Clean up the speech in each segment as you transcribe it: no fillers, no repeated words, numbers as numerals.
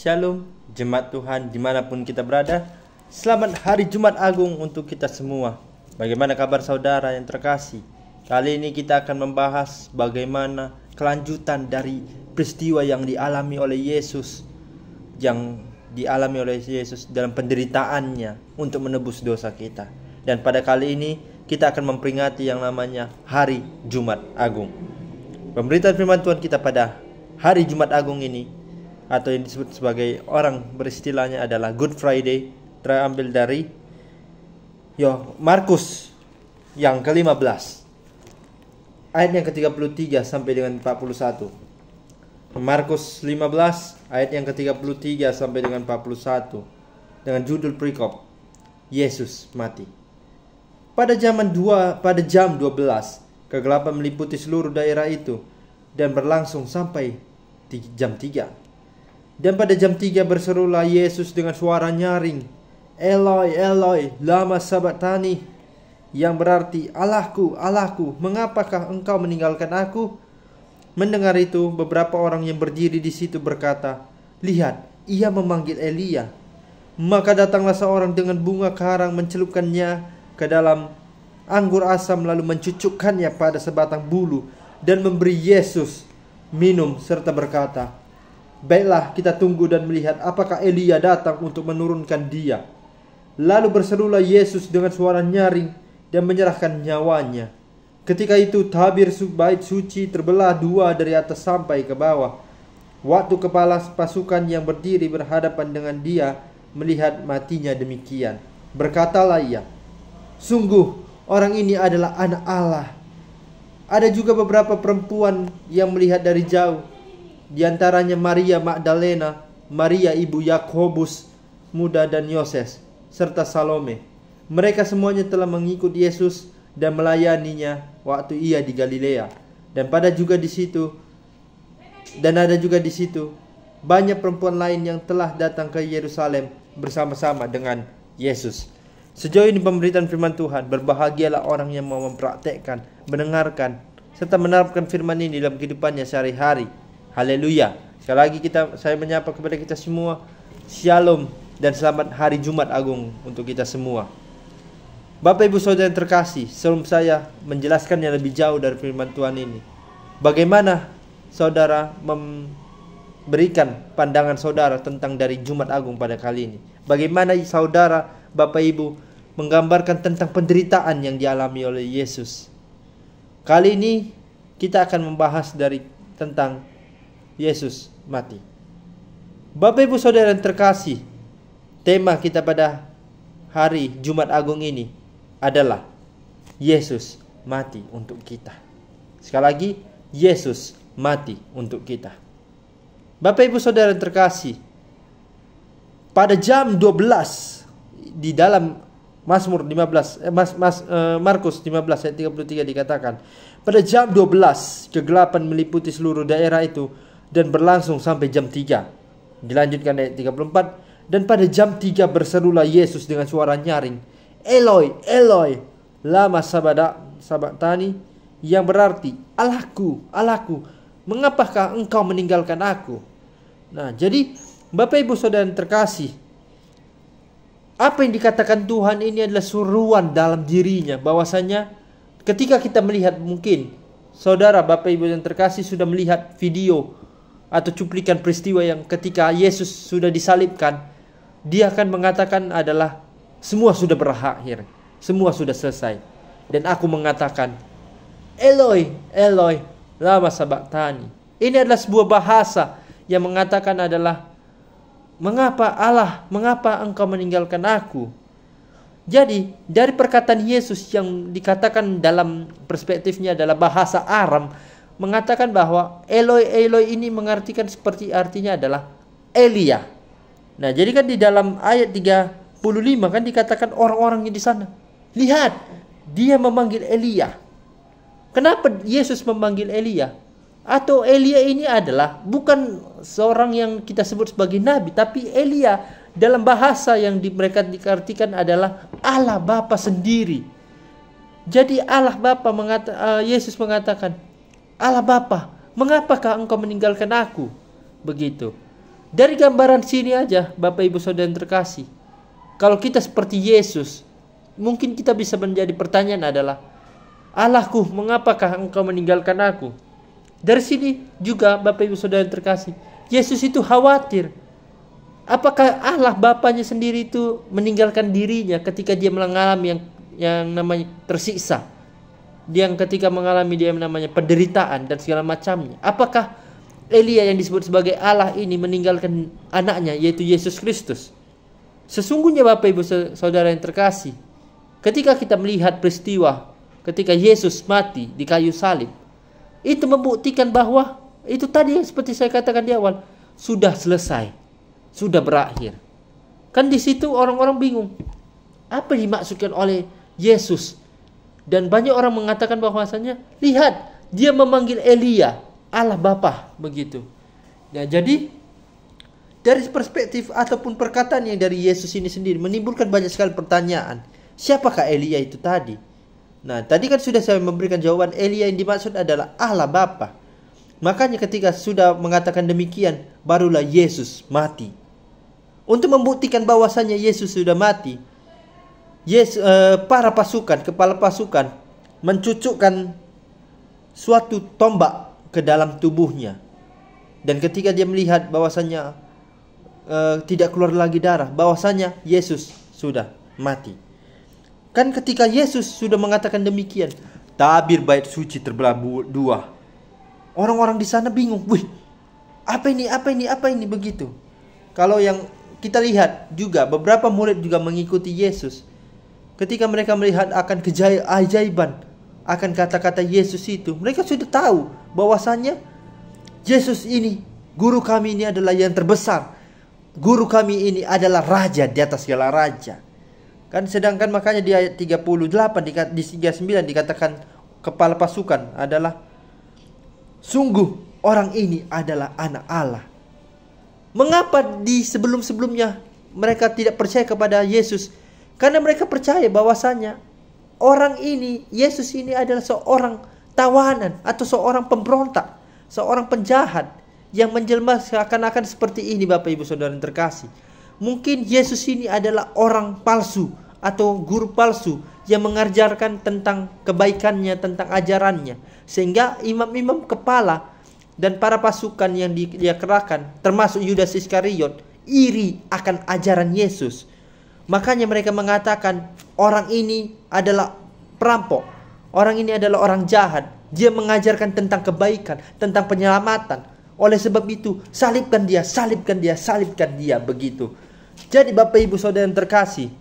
Shalom, jemaat Tuhan dimanapun kita berada. Selamat hari Jumat Agung untuk kita semua. Bagaimana kabar saudara yang terkasih? Kali ini kita akan membahas bagaimana kelanjutan dari peristiwa yang dialami oleh Yesus, dalam penderitaannya untuk menebus dosa kita. Dan pada kali ini kita akan memperingati yang namanya Hari Jumat Agung. Pemberitaan firman Tuhan kita pada Hari Jumat Agung ini, atau yang disebut sebagai orang beristilahnya adalah Good Friday, terambil dari Markus yang ke-15 ayat yang ke-33 sampai dengan 41. Markus 15 ayat yang ke-33 sampai dengan 41 dengan judul perikop Yesus mati. Pada jam 12 kegelapan meliputi seluruh daerah itu dan berlangsung sampai jam 3. Dan pada jam 3 berserulah Yesus dengan suara nyaring, Eloi, Eloi, lama sabachthani, yang berarti, Allahku, Allahku, mengapakah engkau meninggalkan aku? Mendengar itu, beberapa orang yang berdiri di situ berkata, lihat, ia memanggil Elia. Maka datanglah seorang dengan bunga karang, mencelupkannya ke dalam anggur asam, lalu mencucukkannya pada sebatang bulu dan memberi Yesus minum serta berkata, baiklah, kita tunggu dan melihat apakah Elia datang untuk menurunkan dia. Lalu berserulah Yesus dengan suara nyaring dan menyerahkan nyawanya. Ketika itu tabir bait suci terbelah dua dari atas sampai ke bawah. Waktu kepala pasukan yang berdiri berhadapan dengan dia melihat matinya demikian, berkatalah ia, sungguh orang ini adalah anak Allah. Ada juga beberapa perempuan yang melihat dari jauh, di antaranya Maria Magdalena, Maria ibu Yakobus muda dan Yoses, serta Salome. Mereka semuanya telah mengikut Yesus dan melayaninya waktu ia di Galilea. Dan ada juga di situ banyak perempuan lain yang telah datang ke Yerusalem bersama-sama dengan Yesus. Sejauh ini pemberitaan firman Tuhan. Berbahagialah orang yang mau mempraktekkan, mendengarkan, serta menerapkan firman ini dalam kehidupannya sehari-hari. Haleluya. Sekali lagi saya menyapa kepada kita semua, Shalom dan selamat hari Jumat Agung untuk kita semua. Bapak Ibu Saudara yang terkasih, sebelum saya menjelaskannya lebih jauh dari firman Tuhan ini, bagaimana saudara memberikan pandangan saudara tentang dari Jumat Agung pada kali ini? Bagaimana saudara, Bapak Ibu, menggambarkan tentang penderitaan yang dialami oleh Yesus? Kali ini kita akan membahas tentang Yesus mati. Bapak Ibu Saudara yang terkasih, tema kita pada hari Jumat Agung ini adalah Yesus mati untuk kita. Sekali lagi, Yesus mati untuk kita. Bapak Ibu Saudara yang terkasih, pada jam 12 di dalam Markus 15 ayat 33 dikatakan, pada jam 12 kegelapan meliputi seluruh daerah itu dan berlangsung sampai jam 3. Dilanjutkan ayat 34, dan pada jam 3 berserulah Yesus dengan suara nyaring, Eloi, Eloi, lama sabachthani, yang berarti, Allahku, Allahku, mengapakah engkau meninggalkan aku? Nah, jadi Bapak Ibu Saudara yang terkasih, apa yang dikatakan Tuhan ini adalah suruhan dalam dirinya, bahwasanya ketika kita melihat, mungkin saudara Bapak Ibu yang terkasih sudah melihat video atau cuplikan peristiwa yang ketika Yesus sudah disalibkan, dia akan mengatakan adalah semua sudah berakhir, semua sudah selesai. Dan aku mengatakan, Eloi, Eloi, lama sabachthani. Ini adalah sebuah bahasa yang mengatakan adalah, mengapa Allah, mengapa engkau meninggalkan aku? Jadi dari perkataan Yesus yang dikatakan dalam perspektifnya adalah bahasa Aram, mengatakan bahwa Eloi, Eloi ini mengartikan seperti artinya adalah Elia. Nah, jadi kan di dalam ayat 35 kan dikatakan orang-orangnya di sana, lihat, dia memanggil Elia. Kenapa Yesus memanggil Elia? Atau Elia ini adalah bukan seorang yang kita sebut sebagai nabi, tapi Elia dalam bahasa yang mereka diartikan adalah Allah Bapa sendiri. Jadi Allah Bapa Yesus mengatakan, Allah Bapa, mengapakah engkau meninggalkan aku? Begitu. Dari gambaran sini aja, Bapak Ibu Saudara yang terkasih, kalau kita seperti Yesus, mungkin kita bisa menjadi pertanyaan adalah, Allahku, mengapakah engkau meninggalkan aku? Dari sini juga Bapak Ibu Saudara yang terkasih, Yesus itu khawatir. Apakah Allah Bapanya sendiri itu meninggalkan dirinya ketika dia mengalami yang namanya tersiksa? Yang ketika mengalami dia namanya penderitaan dan segala macamnya. Apakah Elia yang disebut sebagai Allah ini meninggalkan anaknya, yaitu Yesus Kristus? Sesungguhnya Bapak Ibu Saudara yang terkasih, ketika kita melihat peristiwa ketika Yesus mati di kayu salib, itu membuktikan bahwa itu tadi yang seperti saya katakan di awal, sudah selesai, sudah berakhir. Kan di situ orang-orang bingung, apa yang dimaksudkan oleh Yesus? Dan banyak orang mengatakan bahwasanya, lihat, dia memanggil Elia, Allah Bapa, begitu. Nah, jadi dari perspektif ataupun perkataan yang dari Yesus ini sendiri menimbulkan banyak sekali pertanyaan. Siapakah Elia itu tadi? Nah, tadi kan sudah saya memberikan jawaban, Elia yang dimaksud adalah Allah Bapa. Makanya ketika sudah mengatakan demikian, barulah Yesus mati. Untuk membuktikan bahwasanya Yesus sudah mati, para pasukan, kepala pasukan mencucukkan suatu tombak ke dalam tubuhnya. Dan ketika dia melihat bahwasanya tidak keluar lagi darah, bahwasanya Yesus sudah mati. Kan ketika Yesus sudah mengatakan demikian, tabir bait suci terbelah dua. Orang-orang di sana bingung, wih, apa ini begitu. Kalau yang kita lihat juga beberapa murid juga mengikuti Yesus. Ketika mereka melihat akan keajaiban, akan kata-kata Yesus itu, mereka sudah tahu bahwasanya Yesus ini, guru kami ini adalah yang terbesar. Guru kami ini adalah raja di atas segala raja. Kan sedangkan makanya di ayat 38 di 39 dikatakan kepala pasukan adalah, sungguh orang ini adalah anak Allah. Mengapa di sebelum-sebelumnya mereka tidak percaya kepada Yesus? Karena mereka percaya bahwasanya orang ini, Yesus ini adalah seorang tawanan atau seorang pemberontak, seorang penjahat yang menjelma seakan-akan seperti ini. Bapak Ibu Saudara yang terkasih, mungkin Yesus ini adalah orang palsu atau guru palsu yang mengajarkan tentang kebaikannya, tentang ajarannya, sehingga imam-imam kepala dan para pasukan yang dia kerahkan, termasuk Yudas Iskariot, iri akan ajaran Yesus. Makanya mereka mengatakan orang ini adalah perampok, orang ini adalah orang jahat, dia mengajarkan tentang kebaikan, tentang penyelamatan. Oleh sebab itu, salibkan dia, salibkan dia, salibkan dia, begitu. Jadi Bapak Ibu Saudara yang terkasih,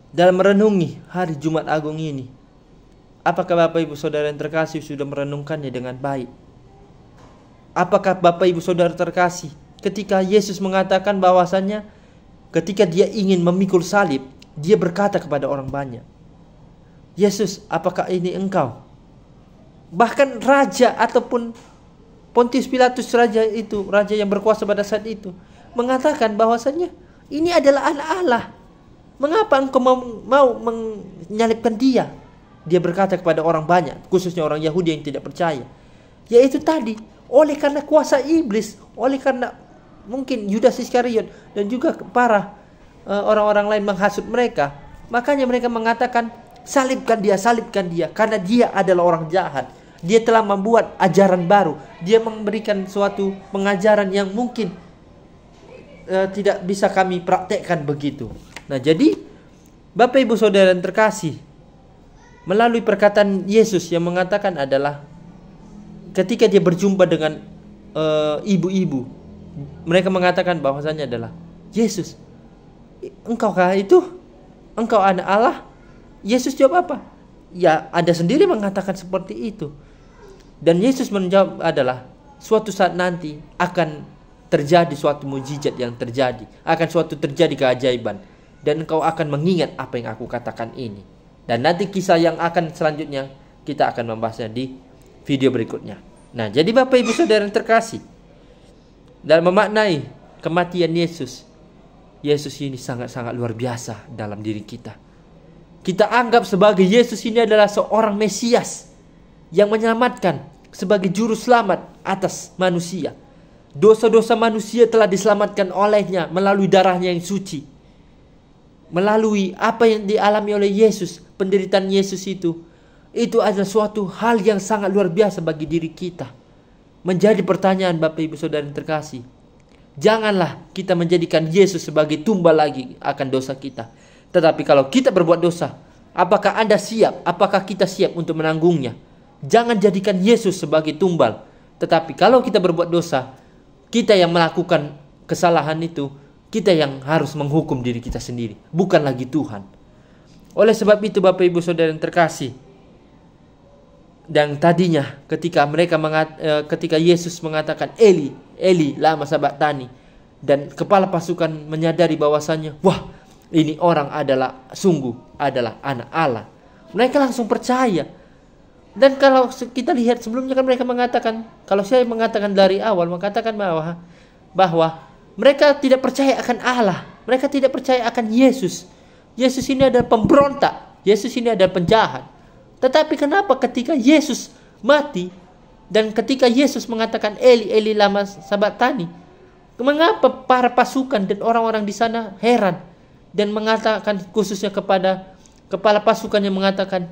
dalam merenungi hari Jumat Agung ini, apakah Bapak Ibu Saudara yang terkasih sudah merenungkannya dengan baik? Apakah Bapak Ibu Saudara terkasih, ketika Yesus mengatakan bahwasannya ketika dia ingin memikul salib, dia berkata kepada orang banyak, Yesus, apakah ini engkau? Bahkan raja ataupun Pontius Pilatus, raja itu, raja yang berkuasa pada saat itu, mengatakan bahwasannya ini adalah anak Allah. Mengapa engkau mau menyalibkan dia? Dia berkata kepada orang banyak, khususnya orang Yahudi yang tidak percaya, yaitu tadi, oleh karena kuasa iblis, oleh karena mungkin Yudas Iskariot dan juga para orang-orang lain menghasut mereka, makanya mereka mengatakan, salibkan dia, karena dia adalah orang jahat. Dia telah membuat ajaran baru, dia memberikan suatu pengajaran yang mungkin tidak bisa kami praktekkan begitu. Nah, jadi Bapak Ibu Saudara yang terkasih, melalui perkataan Yesus yang mengatakan adalah ketika dia berjumpa dengan ibu-ibu, mereka mengatakan bahwasanya adalah, Yesus, engkaukah itu? Engkau anak Allah? Yesus jawab apa? Ya, Anda sendiri mengatakan seperti itu. Dan Yesus menjawab adalah, suatu saat nanti akan terjadi suatu mujizat yang terjadi, akan suatu terjadi keajaiban, dan engkau akan mengingat apa yang aku katakan ini. Dan nanti kisah yang akan selanjutnya kita akan membahasnya di video berikutnya. Nah, jadi Bapak Ibu Saudara yang terkasih, dalam memaknai kematian Yesus, Yesus ini sangat-sangat luar biasa dalam diri kita. Kita anggap sebagai Yesus ini adalah seorang Mesias yang menyelamatkan, sebagai juru selamat atas manusia. Dosa-dosa manusia telah diselamatkan olehnya melalui darahnya yang suci. Melalui apa yang dialami oleh Yesus, penderitaan Yesus itu adalah suatu hal yang sangat luar biasa bagi diri kita. Menjadi pertanyaan Bapak Ibu Saudara yang terkasih, janganlah kita menjadikan Yesus sebagai tumbal lagi akan dosa kita. Tetapi kalau kita berbuat dosa, apakah Anda siap? Apakah kita siap untuk menanggungnya? Jangan jadikan Yesus sebagai tumbal. Tetapi kalau kita berbuat dosa, kita yang melakukan kesalahan itu, kita yang harus menghukum diri kita sendiri, bukan lagi Tuhan. Oleh sebab itu Bapak Ibu Saudara yang terkasih, dan tadinya ketika Yesus mengatakan Eli, Eli lama sabachthani, dan kepala pasukan menyadari bahwasannya, wah, ini orang sungguh adalah anak Allah. Mereka langsung percaya. Dan kalau kita lihat sebelumnya kan mereka mengatakan, kalau saya mengatakan dari awal, mengatakan bahwa mereka tidak percaya akan Allah. Mereka tidak percaya akan Yesus. Yesus ini adalah pemberontak. Yesus ini adalah penjahat. Tetapi kenapa ketika Yesus mati dan ketika Yesus mengatakan Eli, Eli lama sabachthani, mengapa para pasukan dan orang-orang di sana heran dan mengatakan, khususnya kepada kepala pasukan yang mengatakan,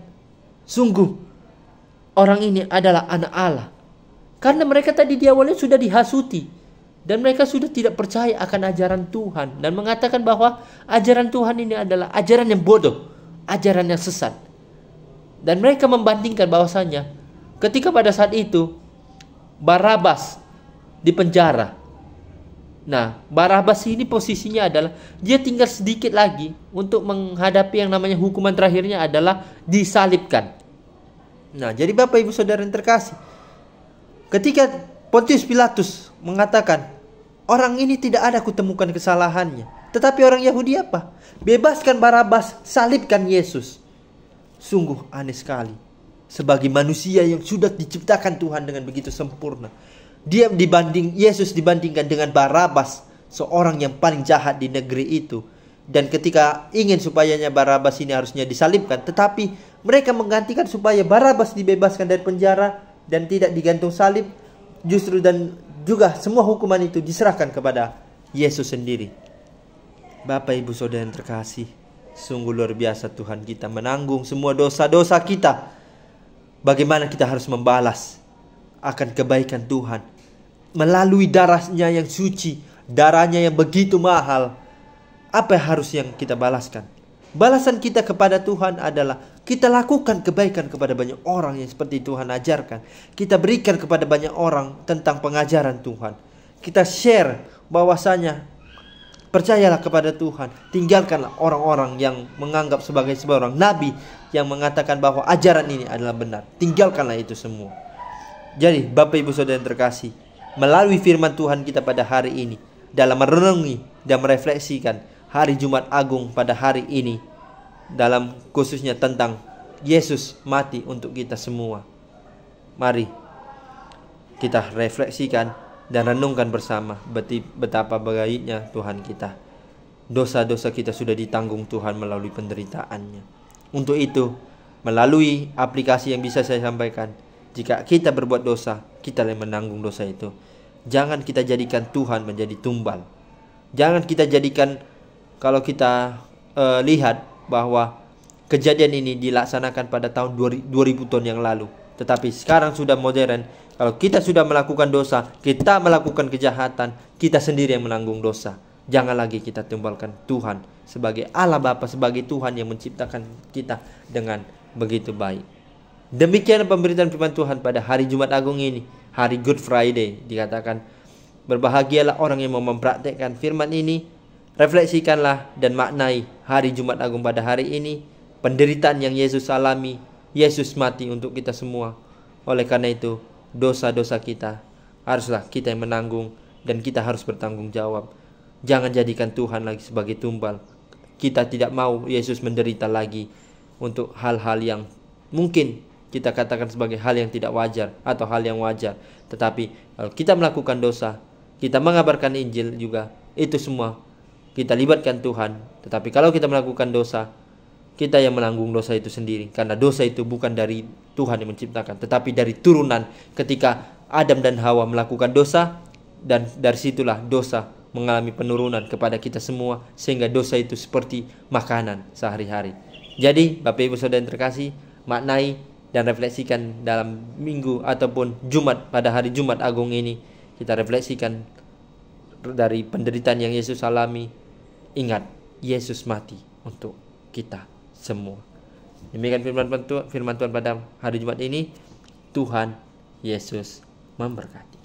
sungguh orang ini adalah anak Allah. Karena mereka tadi di awalnya sudah dihasuti. Dan mereka sudah tidak percaya akan ajaran Tuhan. Dan mengatakan bahwa ajaran Tuhan ini adalah ajaran yang bodoh. Ajaran yang sesat. Dan mereka membandingkan bahwasannya ketika pada saat itu Barabas di penjara. Nah, Barabas ini posisinya adalah dia tinggal sedikit lagi untuk menghadapi yang namanya hukuman terakhirnya adalah disalibkan. Nah, jadi Bapak Ibu Saudara yang terkasih, ketika Pontius Pilatus mengatakan, orang ini tidak ada kutemukan kesalahannya. Tetapi orang Yahudi apa? Bebaskan Barabas, salibkan Yesus. Sungguh aneh sekali. Sebagai manusia yang sudah diciptakan Tuhan dengan begitu sempurna, Yesus dibandingkan dengan Barabas, seorang yang paling jahat di negeri itu. Dan ketika ingin supayanya Barabas ini harusnya disalibkan, tetapi mereka menggantikan supaya Barabas dibebaskan dari penjara dan tidak digantung salib. Justru dan juga semua hukuman itu diserahkan kepada Yesus sendiri. Bapak Ibu Saudara yang terkasih, sungguh luar biasa Tuhan kita menanggung semua dosa-dosa kita. Bagaimana kita harus membalas akan kebaikan Tuhan melalui darahnya yang suci, darahnya yang begitu mahal. Apa yang kita balaskan? Balasan kita kepada Tuhan adalah kita lakukan kebaikan kepada banyak orang yang seperti Tuhan ajarkan. Kita berikan kepada banyak orang tentang pengajaran Tuhan. Kita share bahwasanya percayalah kepada Tuhan. Tinggalkanlah orang-orang yang menganggap sebagai seorang nabi yang mengatakan bahwa ajaran ini adalah benar. Tinggalkanlah itu semua. Jadi Bapak Ibu Saudara yang terkasih, melalui firman Tuhan kita pada hari ini, dalam merenungi dan merefleksikan hari Jumat Agung pada hari ini, dalam khususnya tentang Yesus mati untuk kita semua. Mari kita refleksikan dan renungkan bersama betapa baiknya Tuhan kita. Dosa-dosa kita sudah ditanggung Tuhan melalui penderitaannya. Untuk itu, melalui aplikasi yang bisa saya sampaikan, jika kita berbuat dosa, kita yang menanggung dosa itu. Jangan kita jadikan Tuhan menjadi tumbal. Jangan kita jadikan, kalau kita lihat bahwa kejadian ini dilaksanakan pada tahun 2000 tahun yang lalu, tetapi sekarang sudah modern. Kalau kita sudah melakukan dosa, kita melakukan kejahatan, kita sendiri yang menanggung dosa. Jangan lagi kita tumbalkan Tuhan sebagai Allah Bapa, sebagai Tuhan yang menciptakan kita dengan begitu baik. Demikian pemberitaan firman Tuhan pada hari Jumat Agung ini, hari Good Friday. Dikatakan, berbahagialah orang yang mau mempraktekkan firman ini. Refleksikanlah dan maknai hari Jumat Agung pada hari ini, penderitaan yang Yesus alami. Yesus mati untuk kita semua. Oleh karena itu, dosa-dosa kita haruslah kita yang menanggung, dan kita harus bertanggung jawab. Jangan jadikan Tuhan lagi sebagai tumbal. Kita tidak mau Yesus menderita lagi untuk hal-hal yang mungkin kita katakan sebagai hal yang tidak wajar atau hal yang wajar. Tetapi kalau kita melakukan dosa, kita mengabarkan Injil juga, itu semua kita libatkan Tuhan. Tetapi kalau kita melakukan dosa, kita yang menanggung dosa itu sendiri. Karena dosa itu bukan dari Tuhan yang menciptakan, tetapi dari turunan ketika Adam dan Hawa melakukan dosa, Dan dari situlah dosa mengalami penurunan kepada kita semua, sehingga dosa itu seperti makanan sehari-hari. Jadi Bapak Ibu Saudara yang terkasih, maknai dan refleksikan dalam minggu ataupun Jumat, pada hari Jumat Agung ini. Kita refleksikan dari penderitaan yang Yesus alami. Ingat, Yesus mati untuk kita semua. Demikian firman Tuhan pada hari Jumat ini. Tuhan Yesus memberkati.